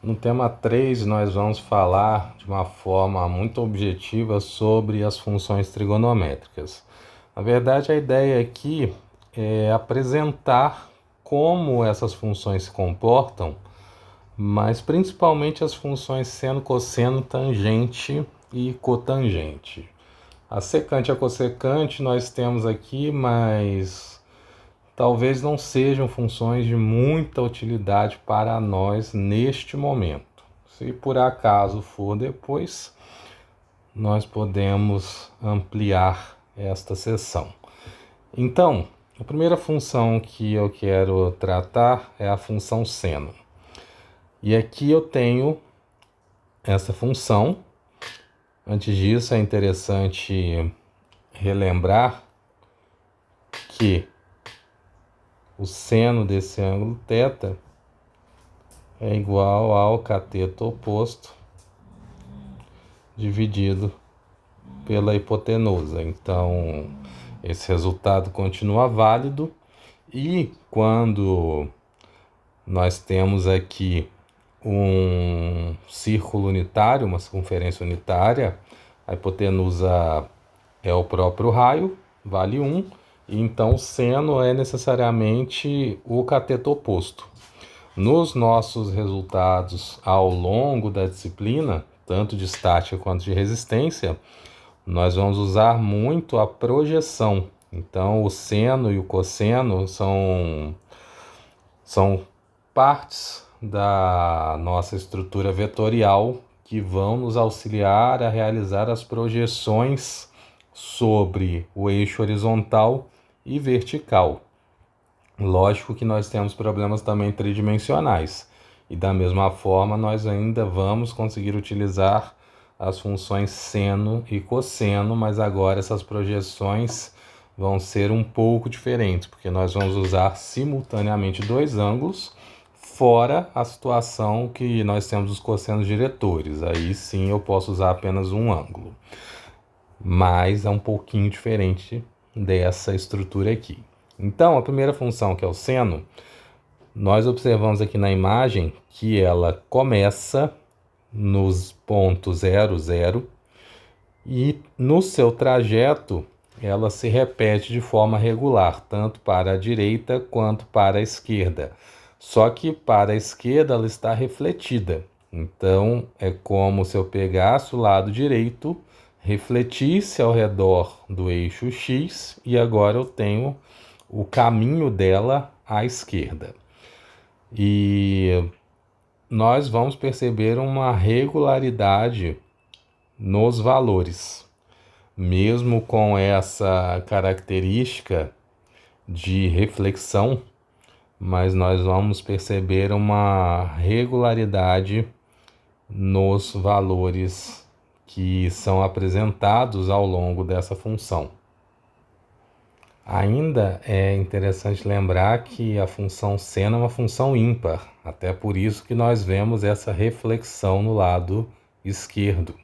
No tema 3, nós vamos falar de uma forma muito objetiva sobre as funções trigonométricas. Na verdade, a ideia aqui é apresentar como essas funções se comportam, mas principalmente as funções seno, cosseno, tangente e cotangente. A secante e a cossecante nós temos aqui, mas talvez não sejam funções de muita utilidade para nós neste momento. Se por acaso for depois, nós podemos ampliar esta seção. Então, a primeira função que eu quero tratar é a função seno. E aqui eu tenho essa função. Antes disso, é interessante relembrar que o seno desse ângulo θ é igual ao cateto oposto dividido pela hipotenusa. Então, esse resultado continua válido. E quando nós temos aqui um círculo unitário, uma circunferência unitária, a hipotenusa é o próprio raio, vale 1, e então o seno é necessariamente o cateto oposto. Nos nossos resultados ao longo da disciplina, tanto de estática quanto de resistência, nós vamos usar muito a projeção. Então, o seno e o cosseno são partes da nossa estrutura vetorial que vão nos auxiliar a realizar as projeções sobre o eixo horizontal e vertical. Lógico que nós temos problemas também tridimensionais, e da mesma forma nós ainda vamos conseguir utilizar as funções seno e cosseno, mas agora essas projeções vão ser um pouco diferentes, porque nós vamos usar simultaneamente dois ângulos, fora a situação que nós temos os cossenos diretores. Aí sim eu posso usar apenas um ângulo, mas é um pouquinho diferente dessa estrutura aqui. Então, a primeira função, que é o seno, nós observamos aqui na imagem que ela começa nos pontos 0, 0, e no seu trajeto ela se repete de forma regular, tanto para a direita quanto para a esquerda. Só que para a esquerda ela está refletida. Então, é como se eu pegasse o lado direito, refletisse ao redor do eixo X, e agora eu tenho o caminho dela à esquerda. E nós vamos perceber uma regularidade nos valores. Mesmo com essa característica de reflexão, mas nós vamos perceber uma regularidade nos valores que são apresentados ao longo dessa função. Ainda é interessante lembrar que a função seno é uma função ímpar, até por isso que nós vemos essa reflexão no lado esquerdo.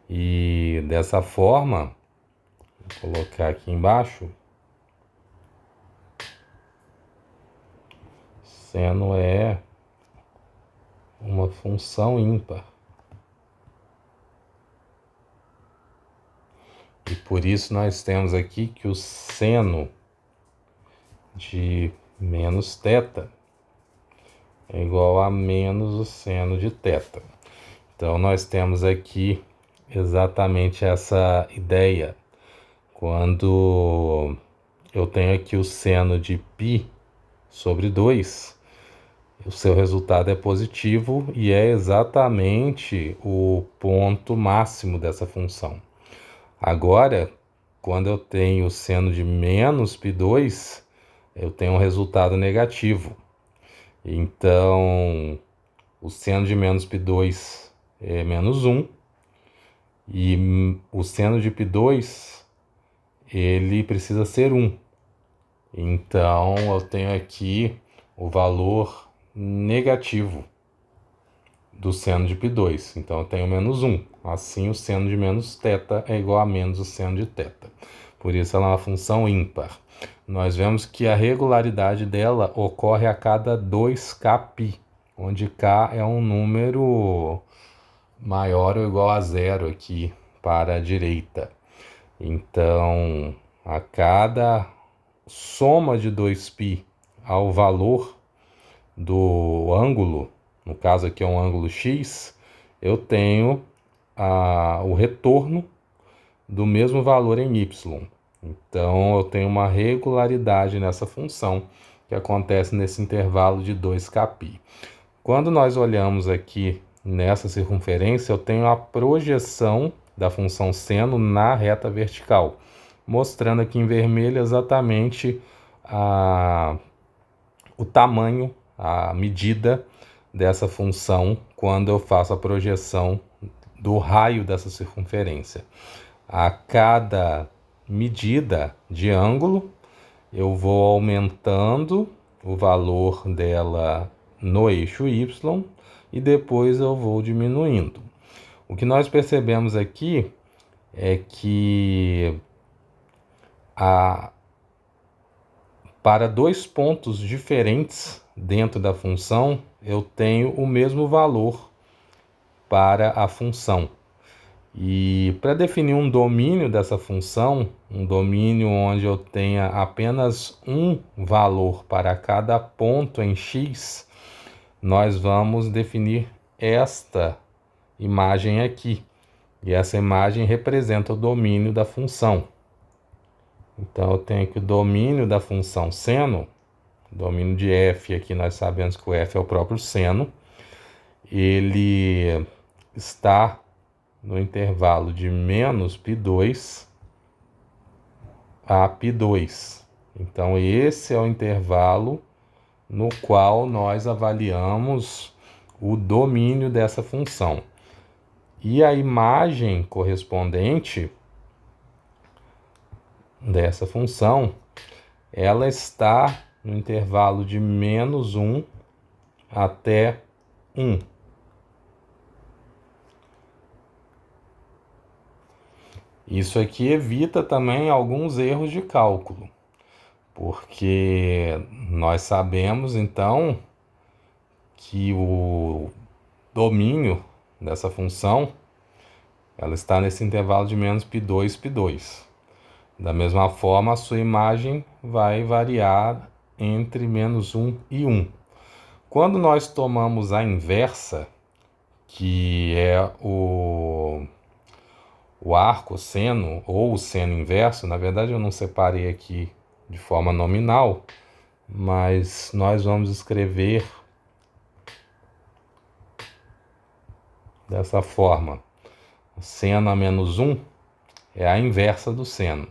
E dessa forma, vou colocar aqui embaixo, seno é uma função ímpar. E por isso nós temos aqui que o seno de menos θ é igual a menos o seno de θ. Então nós temos aqui exatamente essa ideia. Quando eu tenho aqui o seno de π sobre 2, o seu resultado é positivo e é exatamente o ponto máximo dessa função. Agora, quando eu tenho o seno de menos π2, eu tenho um resultado negativo. Então, o seno de menos π2 é menos 1, e o seno de π2 ele precisa ser 1. Então, eu tenho aqui o valor negativo do seno de π2. Então, eu tenho menos 1. Assim, o seno de menos θ é igual a menos o seno de θ. Por isso, ela é uma função ímpar. Nós vemos que a regularidade dela ocorre a cada 2kπ. onde k é um número maior ou igual a zero aqui para a direita. Então, a cada soma de 2π ao valor do ângulo, no caso aqui é um ângulo x, eu tenho o retorno do mesmo valor em y. Então, eu tenho uma regularidade nessa função que acontece nesse intervalo de 2kπ. Quando nós olhamos aqui nessa circunferência, eu tenho a projeção da função seno na reta vertical, mostrando aqui em vermelho exatamente o tamanho, a medida dessa função quando eu faço a projeção do raio dessa circunferência. A cada medida de ângulo, eu vou aumentando o valor dela no eixo y e depois eu vou diminuindo. O que nós percebemos aqui é que para dois pontos diferentes dentro da função, eu tenho o mesmo valor para a função. E para definir um domínio dessa função, um domínio onde eu tenha apenas um valor para cada ponto em x, nós vamos definir esta imagem aqui. E essa imagem representa o domínio da função. Então, eu tenho que o domínio da função seno, domínio de f, aqui nós sabemos que o f é o próprio seno, ele está no intervalo de menos π2 a π2. Então, esse é o intervalo no qual nós avaliamos o domínio dessa função. E a imagem correspondente dessa função, ela está no intervalo de menos 1 até 1. Isso aqui evita também alguns erros de cálculo, porque nós sabemos então que o domínio dessa função, ela está nesse intervalo de menos π2, π2. Da mesma forma, a sua imagem vai variar entre menos 1 e 1. Quando nós tomamos a inversa, que é o arco seno ou o seno inverso, na verdade eu não separei aqui de forma nominal, mas nós vamos escrever dessa forma. Seno a menos 1 é a inversa do seno.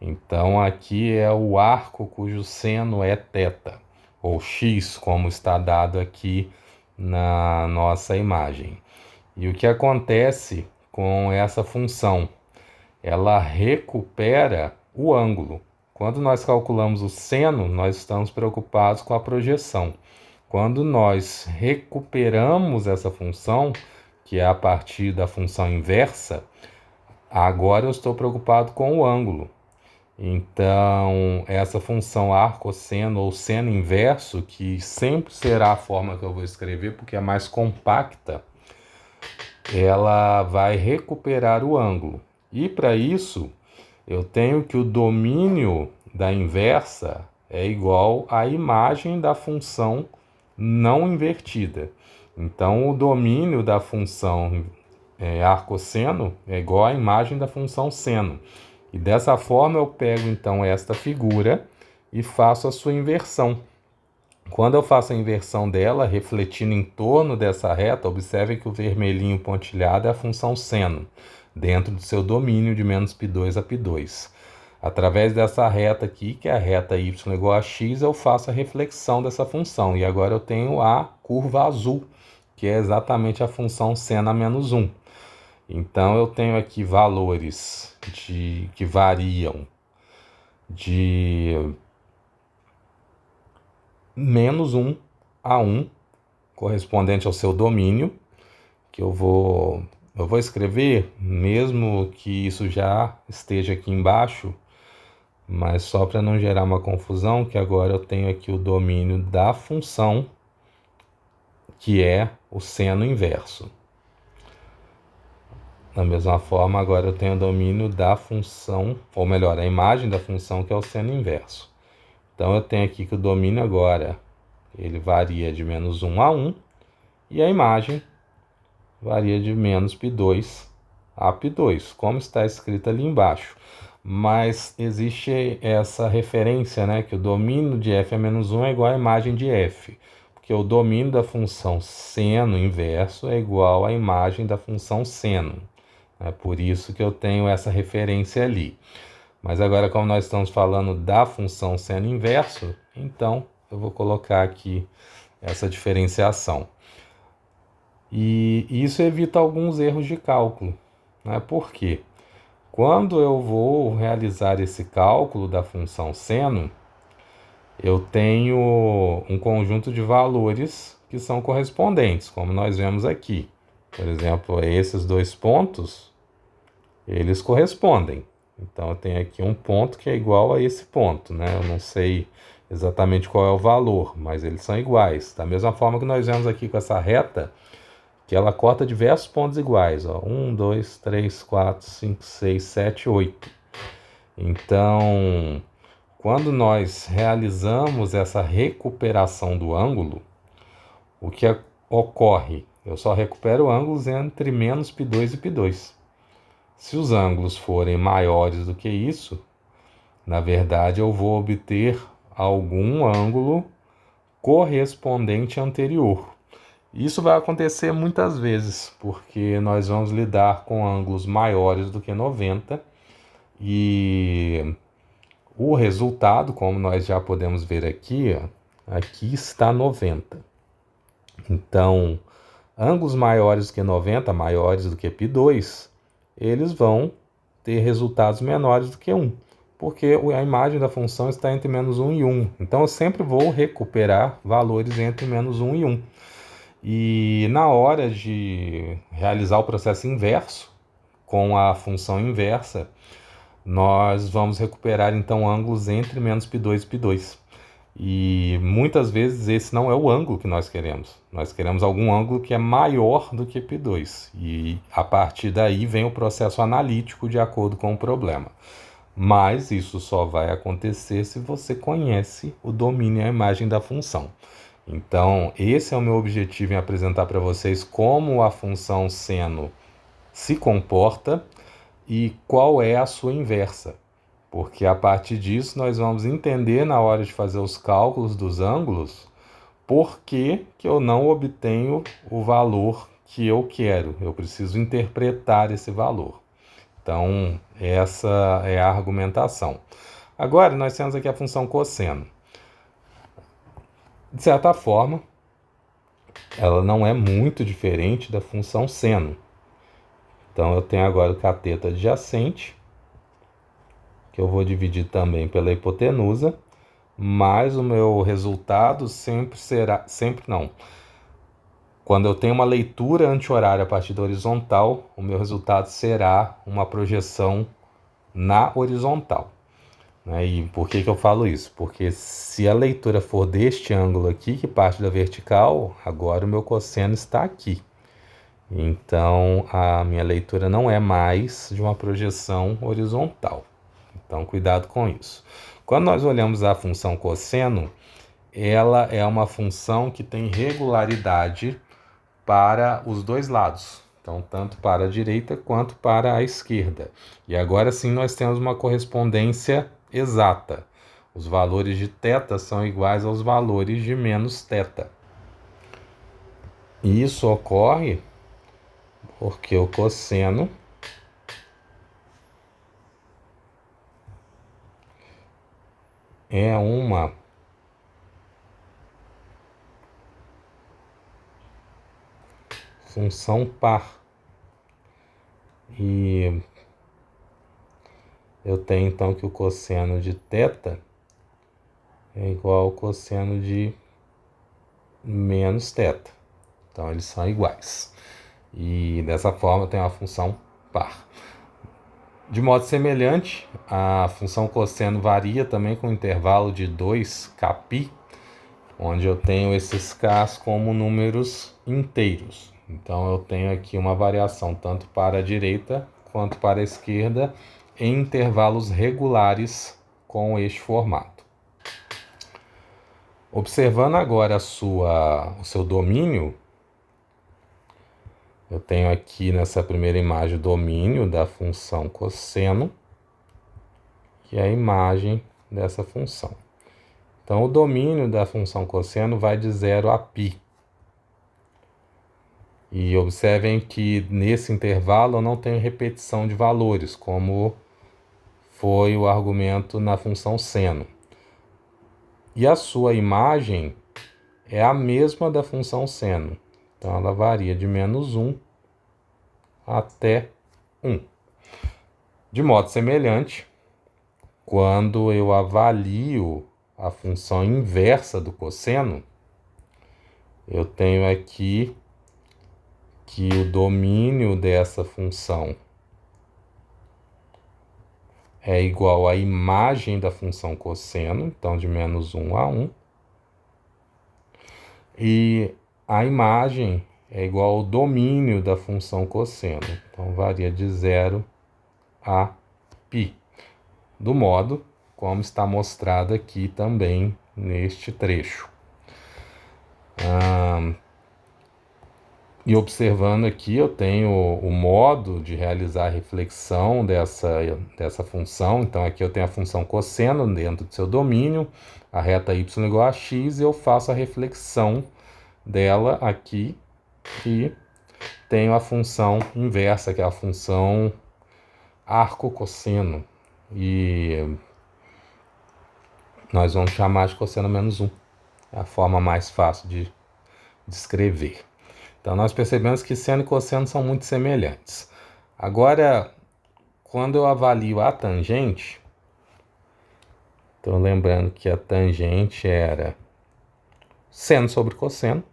Então, aqui é o arco cujo seno é θ, ou x, como está dado aqui na nossa imagem. E o que acontece com essa função? Ela recupera o ângulo. Quando nós calculamos o seno, nós estamos preocupados com a projeção. Quando nós recuperamos essa função, que é a partir da função inversa, agora eu estou preocupado com o ângulo. Então, essa função arcosseno ou seno inverso, que sempre será a forma que eu vou escrever, porque é mais compacta, ela vai recuperar o ângulo. E para isso, eu tenho que o domínio da inversa é igual à imagem da função não invertida. Então, o domínio da função arcosseno é igual à imagem da função seno. E dessa forma eu pego então esta figura e faço a sua inversão. Quando eu faço a inversão dela, refletindo em torno dessa reta, observe que o vermelhinho pontilhado é a função seno, dentro do seu domínio de menos π2 a π2. Através dessa reta aqui, que é a reta y igual a x, eu faço a reflexão dessa função. E agora eu tenho a curva azul, que é exatamente a função seno a menos 1. Então, eu tenho aqui valores que variam de menos 1 a 1, correspondente ao seu domínio, que eu vou escrever, mesmo que isso já esteja aqui embaixo, mas só para não gerar uma confusão, que agora eu tenho aqui o domínio da função que é o seno inverso. Da mesma forma, agora eu tenho o domínio da função, ou melhor, a imagem da função, que é o seno inverso. Então eu tenho aqui que o domínio agora, ele varia de menos 1 a 1, e a imagem varia de menos π2 a π2, como está escrito ali embaixo. Mas existe essa referência, né, que o domínio de f a menos 1 é igual à imagem de f, porque o domínio da função seno inverso é igual à imagem da função seno. É por isso que eu tenho essa referência ali. Mas agora, como nós estamos falando da função seno inverso, então eu vou colocar aqui essa diferenciação. E isso evita alguns erros de cálculo, né? Por quê? Quando eu vou realizar esse cálculo da função seno, eu tenho um conjunto de valores que são correspondentes, como nós vemos aqui. Por exemplo, esses dois pontos, eles correspondem. Então, eu tenho aqui um ponto que é igual a esse ponto, né? Eu não sei exatamente qual é o valor, mas eles são iguais. Da mesma forma que nós vemos aqui com essa reta, que ela corta diversos pontos iguais. Ó. 1, 2, 3, 4, 5, 6, 7, 8. Então, quando nós realizamos essa recuperação do ângulo, o que ocorre? Eu só recupero ângulos entre menos π2 e π2. Se os ângulos forem maiores do que isso, na verdade eu vou obter algum ângulo correspondente anterior. Isso vai acontecer muitas vezes, porque nós vamos lidar com ângulos maiores do que 90 e o resultado, como nós já podemos ver aqui, ó, aqui está 90. Então, ângulos maiores do que 90, maiores do que π2, eles vão ter resultados menores do que 1, porque a imagem da função está entre menos 1 e 1. Então, eu sempre vou recuperar valores entre menos 1 e 1. E na hora de realizar o processo inverso, com a função inversa, nós vamos recuperar então ângulos entre menos π2 e π2. E muitas vezes esse não é o ângulo que nós queremos. Nós queremos algum ângulo que é maior do que π2. E a partir daí vem o processo analítico de acordo com o problema. Mas isso só vai acontecer se você conhece o domínio e a imagem da função. Então, esse é o meu objetivo em apresentar para vocês como a função seno se comporta e qual é a sua inversa. Porque a partir disso nós vamos entender na hora de fazer os cálculos dos ângulos por que eu não obtenho o valor que eu quero. Eu preciso interpretar esse valor. Então, essa é a argumentação. Agora, nós temos aqui a função cosseno. De certa forma, ela não é muito diferente da função seno. Então, eu tenho agora o cateto adjacente, que eu vou dividir também pela hipotenusa, mas o meu resultado Quando eu tenho uma leitura anti-horária a partir da horizontal, o meu resultado será uma projeção na horizontal. E por que eu falo isso? Porque se a leitura for deste ângulo aqui, que parte da vertical, agora o meu cosseno está aqui. Então, a minha leitura não é mais de uma projeção horizontal. Então, cuidado com isso. Quando nós olhamos a função cosseno, ela é uma função que tem regularidade para os dois lados. Então, tanto para a direita quanto para a esquerda. E agora sim nós temos uma correspondência exata. Os valores de θ são iguais aos valores de menos θ. E isso ocorre porque o cosseno é uma função par. E eu tenho então que o cosseno de θ é igual ao cosseno de menos θ. Então eles são iguais. E dessa forma eu tenho uma função par. De modo semelhante, a função cosseno varia também com um intervalo de 2kπ, onde eu tenho esses k's como números inteiros. Então eu tenho aqui uma variação tanto para a direita quanto para a esquerda em intervalos regulares com este formato. Observando agora o seu domínio, eu tenho aqui nessa primeira imagem o domínio da função cosseno e a imagem dessa função. Então, o domínio da função cosseno vai de 0 a π. E observem que nesse intervalo eu não tenho repetição de valores, como foi o argumento na função seno. E a sua imagem é a mesma da função seno. Então, ela varia de -1 até 1. De modo semelhante, quando eu avalio a função inversa do cosseno, eu tenho aqui que o domínio dessa função é igual à imagem da função cosseno, então de -1 a 1. E a imagem é igual ao domínio da função cosseno, então varia de 0 a π, do modo como está mostrado aqui também neste trecho. E observando aqui, eu tenho o modo de realizar a reflexão dessa função. Então, aqui eu tenho a função cosseno dentro do seu domínio, a reta y igual a x, e eu faço a reflexão dela aqui, e tenho a função inversa, que é a função arco-cosseno. E nós vamos chamar de cosseno -1. É a forma mais fácil de escrever. Então, nós percebemos que seno e cosseno são muito semelhantes. Agora, quando eu avalio a tangente, estou lembrando que a tangente era seno sobre cosseno.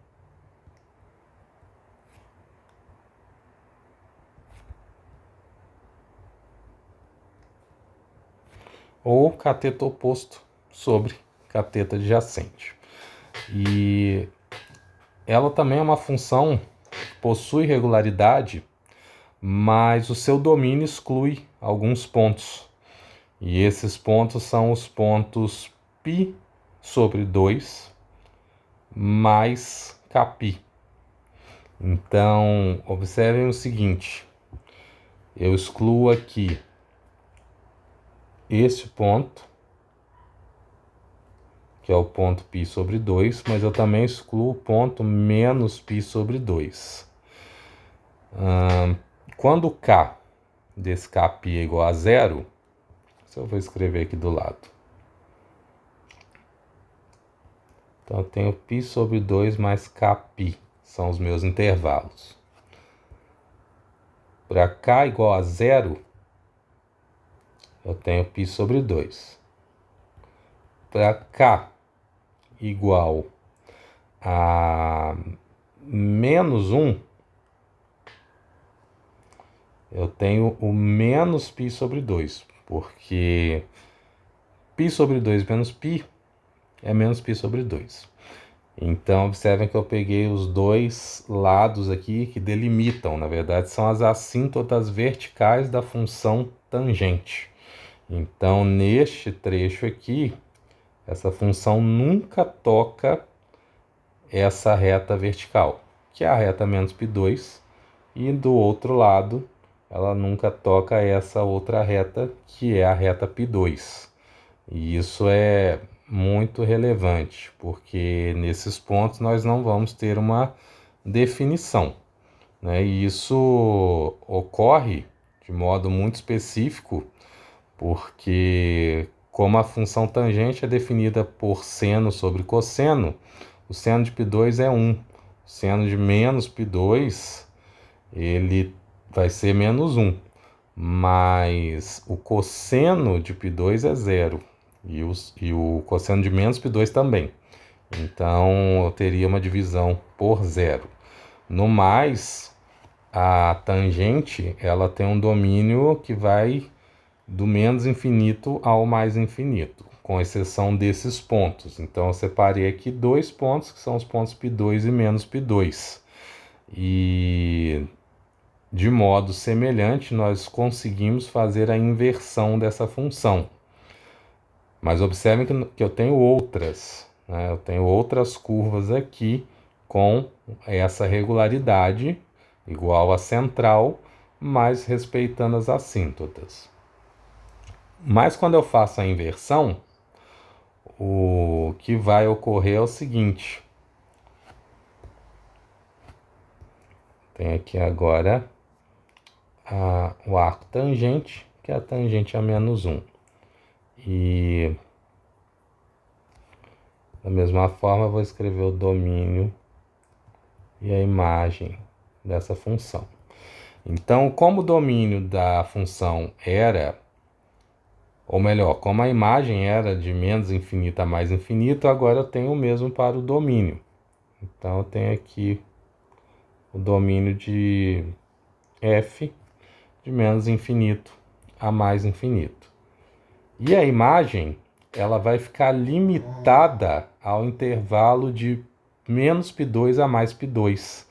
Ou cateto oposto sobre cateto adjacente. E ela também é uma função que possui regularidade, mas o seu domínio exclui alguns pontos. E esses pontos são os pontos π sobre 2 mais kπ. Então, observem o seguinte, eu excluo aqui este ponto, que é o ponto π sobre 2, mas eu também excluo o ponto menos π sobre 2. Quando k desse kπ é igual a 0, isso eu vou escrever aqui do lado. Então, eu tenho π sobre 2 mais kπ, são os meus intervalos. Para k igual a 0, eu tenho π sobre 2. Para k igual a -1, eu tenho o menos π sobre 2, porque π sobre 2 menos π é menos π sobre 2. Então, observem que eu peguei os dois lados aqui que delimitam, na verdade, são as assíntotas verticais da função tangente. Então, neste trecho aqui, essa função nunca toca essa reta vertical, que é a reta menos π2, e do outro lado, ela nunca toca essa outra reta, que é a reta π2. E isso é muito relevante, porque nesses pontos nós não vamos ter uma definição, né? E isso ocorre de modo muito específico, porque como a função tangente é definida por seno sobre cosseno, o seno de π2 é 1. O seno de menos π2, ele vai ser -1. Mas o cosseno de π2 é 0. E o cosseno de menos π2 também. Então, eu teria uma divisão por 0. No mais, a tangente, ela tem um domínio que vai do menos infinito ao mais infinito. com exceção desses pontos. Então eu separei aqui 2 pontos, que são os pontos π2 e menos π2. E de modo semelhante, nós conseguimos fazer a inversão dessa função. Mas observem que eu tenho outras, né? Eu tenho outras curvas aqui com essa regularidade igual à central, mas respeitando as assíntotas. Mas quando eu faço a inversão, o que vai ocorrer é o seguinte. Tem aqui agora o arco tangente, que é a tangente a menos 1. E da mesma forma eu vou escrever o domínio e a imagem dessa função. Então, como o domínio da função era, ou melhor, como a imagem era de menos infinito a mais infinito, agora eu tenho o mesmo para o domínio. Então eu tenho aqui o domínio de f de menos infinito a mais infinito. E a imagem, ela vai ficar limitada ao intervalo de menos π2 a mais π2.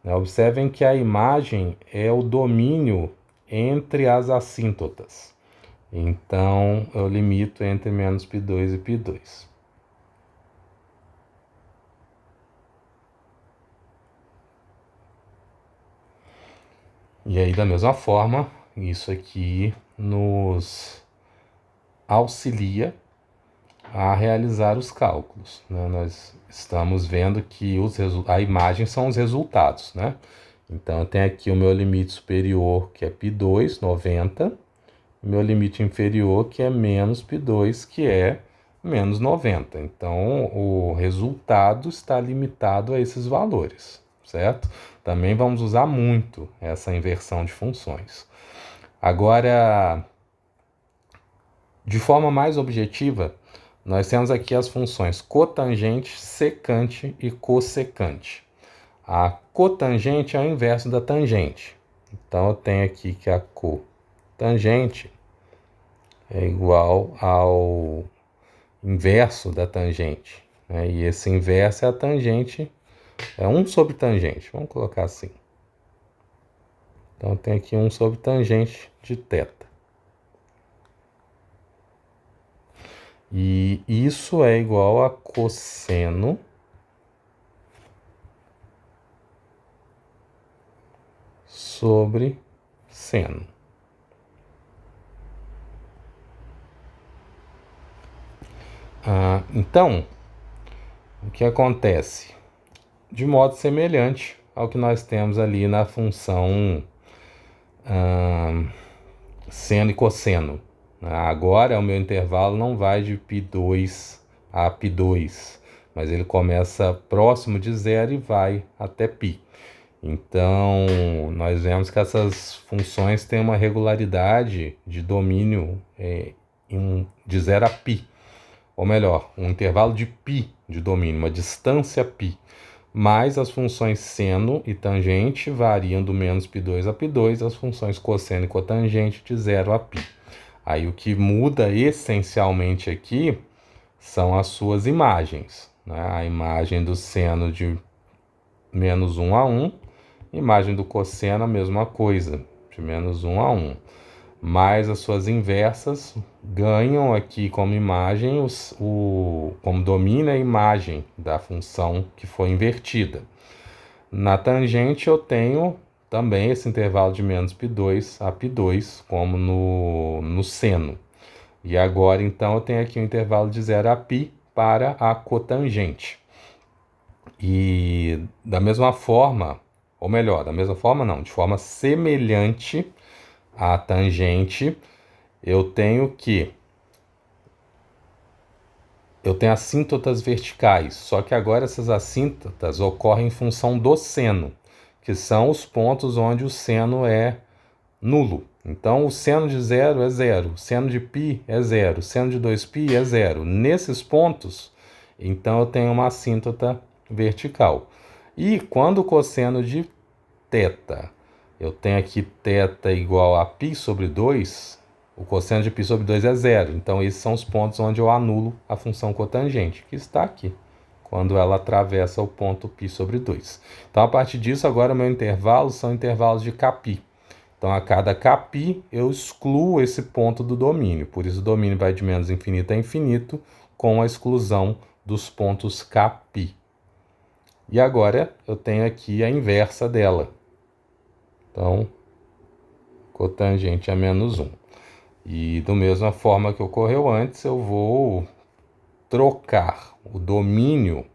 Observem que a imagem é o domínio entre as assíntotas. Então, eu limito entre menos π2 e π2. E aí, da mesma forma, isso aqui nos auxilia a realizar os cálculos, né? Nós estamos vendo que a imagem são os resultados, né? Então, eu tenho aqui o meu limite superior, que é π2, 90, e meu limite inferior, que é menos π2, que é menos 90. Então, o resultado está limitado a esses valores, certo? Também vamos usar muito essa inversão de funções. Agora, de forma mais objetiva, nós temos aqui as funções cotangente, secante e cossecante. A cotangente é o inverso da tangente. Então, eu tenho aqui que a cotangente é igual ao inverso da tangente, né? E esse inverso é a tangente, é 1 sobre tangente, vamos colocar assim. Então, tem aqui 1 sobre tangente de θ. E isso é igual a cosseno sobre seno. Então, o que acontece? De modo semelhante ao que nós temos ali na função seno e cosseno. Agora, o meu intervalo não vai de π2 a π2, mas ele começa próximo de zero e vai até π. Então, nós vemos que essas funções têm uma regularidade de domínio de 0 a π. Ou melhor, um intervalo de π de domínio, uma distância π. Mas as funções seno e tangente variam do menos π2 a π2, as funções cosseno e cotangente de 0 a π. Aí o que muda essencialmente aqui são as suas imagens, né? A imagem do seno de menos 1 a 1, imagem do cosseno a mesma coisa, de menos 1 a 1. Mas as suas inversas ganham aqui como imagem, como domina a imagem da função que foi invertida. Na tangente eu tenho também esse intervalo de menos π2 a π2, como no seno. E agora, então, eu tenho aqui um intervalo de 0 a π para a cotangente. E da mesma forma, ou melhor, da mesma forma não, de forma semelhante à tangente, eu tenho assíntotas verticais, só que agora essas assíntotas ocorrem em função do seno, que são os pontos onde o seno é nulo. Então, o seno de 0 é 0, o seno de π é 0, o seno de 2π é 0. Nesses pontos, então, eu tenho uma assíntota vertical. E quando o cosseno de θ, eu tenho aqui θ igual a π sobre 2, O cosseno de π sobre 2 é zero. Então, esses são os pontos onde eu anulo a função cotangente, que está aqui, quando ela atravessa o ponto π sobre 2. Então, a partir disso, agora, meu intervalo são intervalos de κπ. Então, a cada κπ, eu excluo esse ponto do domínio. Por isso, o domínio vai de menos infinito a infinito, com a exclusão dos pontos κπ. E agora, eu tenho aqui a inversa dela. Então, cotangente a menos 1. E, da mesma forma que ocorreu antes, eu vou trocar o domínio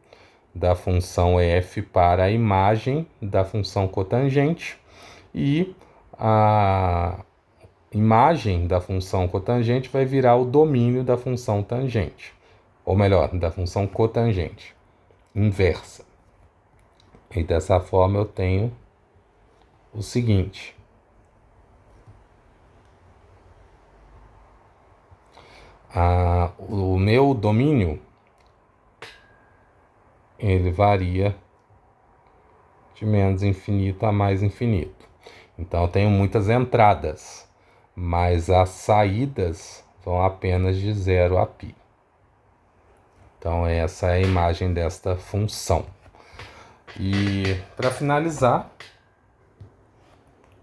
da função f para a imagem da função cotangente e a imagem da função cotangente vai virar o domínio da função tangente, ou melhor, da função cotangente, inversa. E dessa forma eu tenho o seguinte. O meu domínio, ele varia de menos infinito a mais infinito. Então, eu tenho muitas entradas, mas as saídas vão apenas de 0 a π. Então, essa é a imagem desta função. E, para finalizar,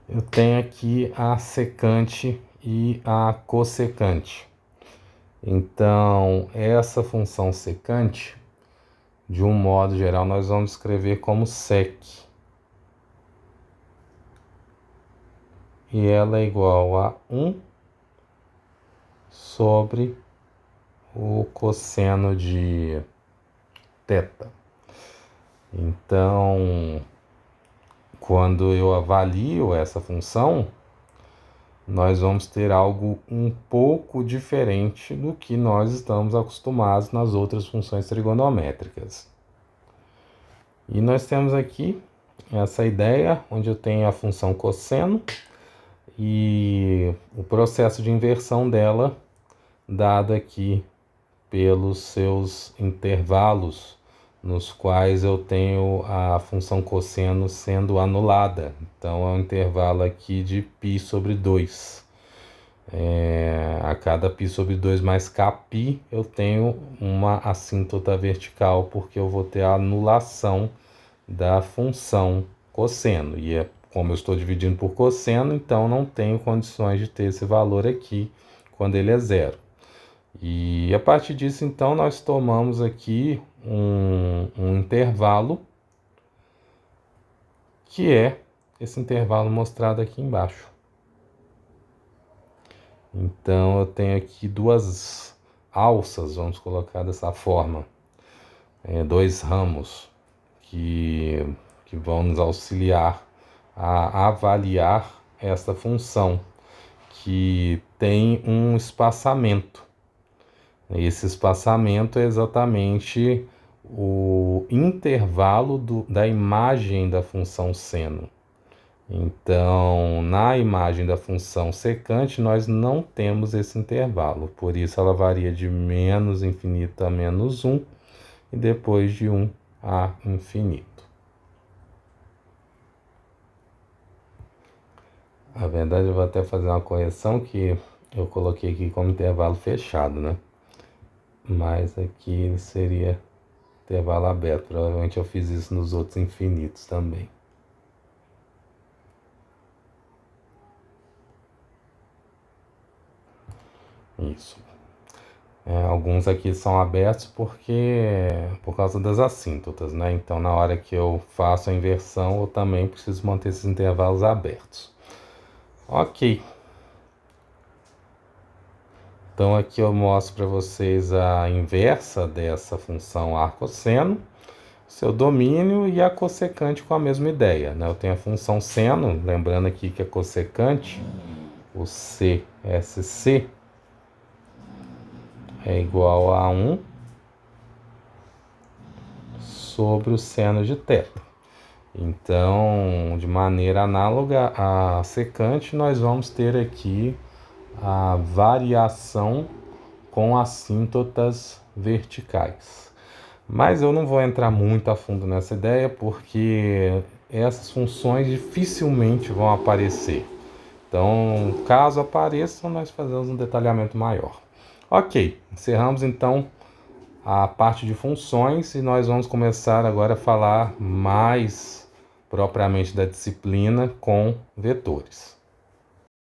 eu tenho aqui a secante e a cossecante. Então, essa função secante, de um modo geral, nós vamos escrever como sec. E ela é igual a 1 sobre o cosseno de θ. Então, quando eu avalio essa função, nós vamos ter algo um pouco diferente do que nós estamos acostumados nas outras funções trigonométricas. E nós temos aqui essa ideia, onde eu tenho a função cosseno e o processo de inversão dela, dado aqui pelos seus intervalos, nos quais eu tenho a função cosseno sendo anulada. Então, é um intervalo aqui de π sobre 2. A cada π sobre 2 mais κπ, eu tenho uma assíntota vertical, porque eu vou ter a anulação da função cosseno. E como eu estou dividindo por cosseno, então não tenho condições de ter esse valor aqui quando ele é zero. E a partir disso, então, nós tomamos aqui um intervalo, que é esse intervalo mostrado aqui embaixo. Então, eu tenho aqui duas alças, vamos colocar dessa forma, dois ramos que vão nos auxiliar a avaliar esta função, que tem um espaçamento. Esse espaçamento é exatamente o intervalo da imagem da função seno. Então, na imagem da função secante, nós não temos esse intervalo. Por isso, ela varia de menos infinito a menos 1 e depois de 1 a infinito. Na verdade, eu vou até fazer uma correção que eu coloquei aqui como intervalo fechado, né? Mas aqui seria intervalo aberto. Provavelmente eu fiz isso nos outros infinitos também. Isso. Alguns aqui são abertos por causa das assíntotas, né? Então, na hora que eu faço a inversão, eu também preciso manter esses intervalos abertos. Ok. Então, aqui eu mostro para vocês a inversa dessa função arcosseno, seu domínio e a cossecante com a mesma ideia, né? Eu tenho a função seno, lembrando aqui que a cossecante, o CSC, é igual a 1 sobre o seno de θ. Então, de maneira análoga à secante, nós vamos ter aqui a variação com assíntotas verticais. Mas eu não vou entrar muito a fundo nessa ideia, porque essas funções dificilmente vão aparecer. Então, caso apareçam, nós fazemos um detalhamento maior. Ok, encerramos então a parte de funções e nós vamos começar agora a falar mais propriamente da disciplina com vetores.